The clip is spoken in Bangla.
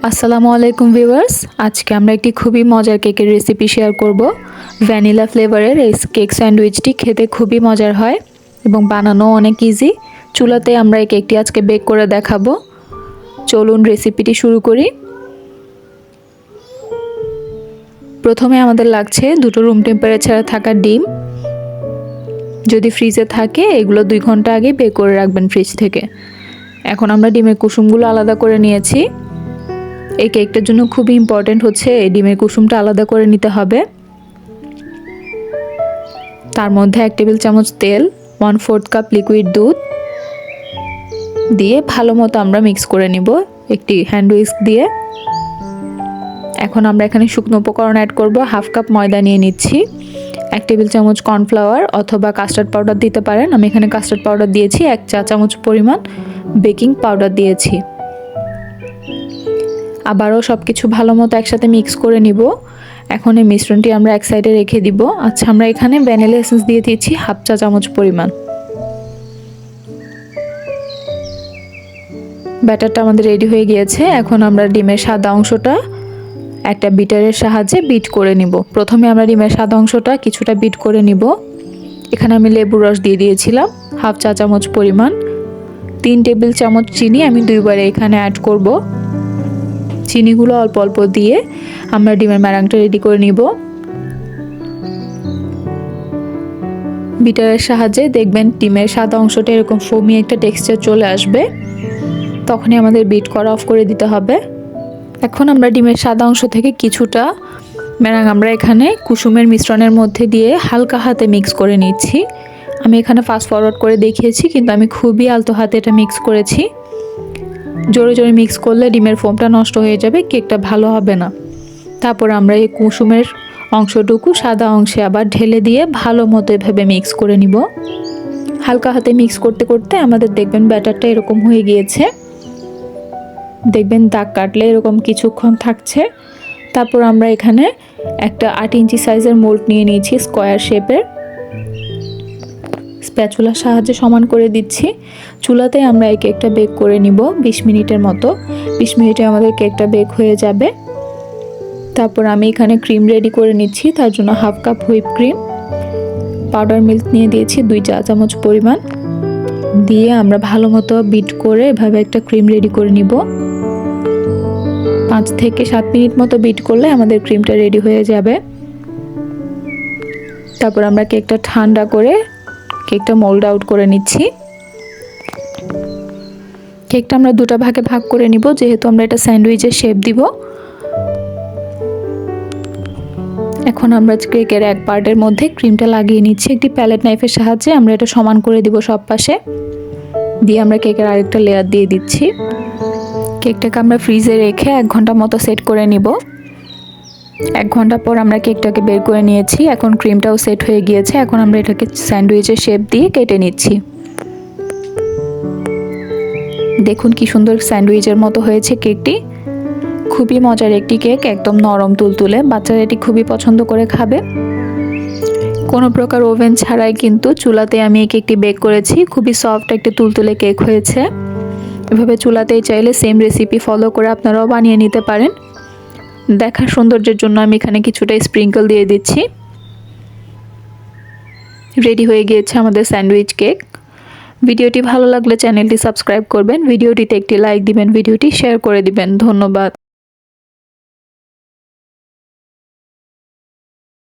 আসসালামু আলাইকুম ভিউয়ার্স, আজকে আমরা একটি খুবই মজার কেকের রেসিপি শেয়ার করব। ভ্যানিলা ফ্লেভারের এই কেক স্যান্ডউইচটি খেতে খুবই মজার হয় এবং বানানো অনেক ইজি। চুলাতে আমরা এই কেকটি আজকে বেক করে দেখাবো। চলুন রেসিপিটি শুরু করি। প্রথমে আমাদের লাগছে 2টো রুম টেম্পারেচারে থাকা ডিম। যদি ফ্রিজে থাকে এগুলো 2 ঘন্টা আগে বেক করে রাখবেন ফ্রিজ থেকে। এখন আমরা ডিমের কুসুমগুলো আলাদা করে নিয়েছি। এই কেকটার জন্য খুবই ইম্পর্টেন্ট হচ্ছে এই ডিমের কুসুমটা আলাদা করে নিতে হবে। তার মধ্যে 1 টেবিল চামচ তেল, 1/4 কাপ লিকুইড দুধ দিয়ে ভালো মতো আমরা মিক্স করে নিব একটি হ্যান্ড হুইস্ক দিয়ে। এখন আমরা এখানে শুকনো উপকরণ অ্যাড করব। 1/2 কাপ ময়দা নিয়ে নিচ্ছি, 1 টেবিল চামচ কর্নফ্লাওয়ার অথবা কাস্টার্ড পাউডার দিতে পারেন। আমি এখানে কাস্টার্ড পাউডার দিয়েছি। 1 চা চামচ পরিমাণ বেকিং পাউডার দিয়েছি। আবারও সব কিছু ভালো মতো একসাথে মিক্স করে নিব। এখন এই মিশ্রণটি আমরা এক সাইডে রেখে দিব। আচ্ছা, আমরা এখানে ভ্যানিলা এসেন্স দিয়ে দিয়েছি 1/2 চা চামচ পরিমাণ। ব্যাটারটা আমাদের রেডি হয়ে গিয়েছে। এখন আমরা ডিমের সাদা অংশটা একটা বিটারের সাহায্যে বিট করে নিব। প্রথমে আমরা ডিমের সাদা অংশটা কিছুটা বিট করে নিব। এখানে আমি লেবুর রস দিয়ে দিয়েছিলাম 1/2 চা চামচ পরিমাণ। 3 টেবিল চামচ চিনি আমি দুইবারে এখানে অ্যাড করব। চিনিগুলো অল্প অল্প দিয়ে আমরা ডিমের ম্যারাংটা রেডি করে নিব। বিটারের সাহায্যে দেখবেন ডিমের সাদা অংশটা এরকম ফোমি একটা টেক্সচার চলে আসবে, তখনই আমাদের বিট করা অফ করে দিতে হবে। এখন আমরা ডিমের সাদা অংশ থেকে কিছুটা ম্যারাং আমরা এখানে কুসুমের মিশ্রণের মধ্যে দিয়ে হালকা হাতে মিক্স করে নিচ্ছি। আমি এখানে ফাস্ট ফরওয়ার্ড করে দেখিয়েছি, কিন্তু আমি খুবই আলতো হাতে এটা মিক্স করেছি। জোরে জোরে মিক্স করলে ডিমের ফোমটা নষ্ট হয়ে যাবে, কেকটা ভালো হবে না। তারপর আমরা এই কুসুমের অংশটুকু সাদা অংশে আবার ঢেলে দিয়ে ভালো মতো এভাবে মিক্স করে নিব। হালকা হাতে মিক্স করতে করতে আমাদের দেখবেন ব্যাটারটা এরকম হয়ে গিয়েছে। দেখবেন দাগ কাটলে এরকম কিছুক্ষণ থাকছে। তারপর আমরা এখানে একটা 8 ইঞ্চি সাইজের মোল্ড নিয়ে নিয়েছি স্কোয়ার শেপের। স্প্যাচুলার সাহায্যে সমান করে দিচ্ছি। চুলাতে আমরা এই কেকটা বেক করে নিব 20 মিনিটের মতো। 20 মিনিটে আমাদের কেকটা বেক হয়ে যাবে। তারপর আমি এখানে ক্রিম রেডি করে নিচ্ছি। তার জন্য 1/2 cup whip cream, powder milk নিয়ে দিয়েছি 2 চা চামচ পরিমাণ দিয়ে আমরা ভালো মতো বিট করে এভাবে একটা ক্রিম রেডি করে নিব। 5 থেকে 7 মিনিট মতো বিট করলে আমাদের ক্রিমটা রেডি হয়ে যাবে। তারপর আমরা কেকটা ঠান্ডা করে কেকটা মোল্ড আউট করে নিচ্ছি। কেকটা আমরা 2টা ভাগে ভাগ করে নিব, যেহেতু আমরা এটা স্যান্ডউইচের শেপ দিব। এখন আমরা কেকের এক পার্টের মধ্যে ক্রিমটা লাগিয়ে নিচ্ছি। একটি প্যালেট নাইফের সাহায্যে আমরা এটা সমান করে দিব সব পাশে দিয়ে আমরা কেকের আরেকটা লেয়ার দিয়ে দিচ্ছি। কেকটাকে আমরা ফ্রিজে রেখে 1 ঘন্টা মতো সেট করে নিব। 1 ঘন্টা পর আমরা কেকটাকে বের করে নিয়েছি। এখন ক্রিমটাও সেট হয়ে গিয়েছে। এখন আমরা এটাকে স্যান্ডউইচের শেপ দিয়ে কেটে নিচ্ছি। দেখুন কি সুন্দর স্যান্ডউইচের মতো হয়েছে কেকটি। খুবই মজার একটি কেক, একদম নরম তুলতুলে। বাচ্চারা এটি খুবই পছন্দ করে খাবে। কোনো প্রকার ওভেন ছাড়াই কিন্তু চুলাতে আমি এই কেকটি বেক করেছি। খুবই সফট একটা তুলতুলে কেক হয়েছে। এভাবে চুলাতেই চাইলে সেম রেসিপি ফলো করে আপনারাও বানিয়ে নিতে পারেন। দেখার সৌন্দর্যের জন্য আমি এখানে কিছুটা স্প্রিঙ্কল দিয়ে দিচ্ছি। রেডি হয়ে গিয়েছে আমাদের স্যান্ডউইচ কেক। ভিডিওটি ভালো লাগলে চ্যানেলটি সাবস্ক্রাইব করবেন, ভিডিওটিতে একটি লাইক দিবেন, ভিডিওটি শেয়ার করে দিবেন। ধন্যবাদ।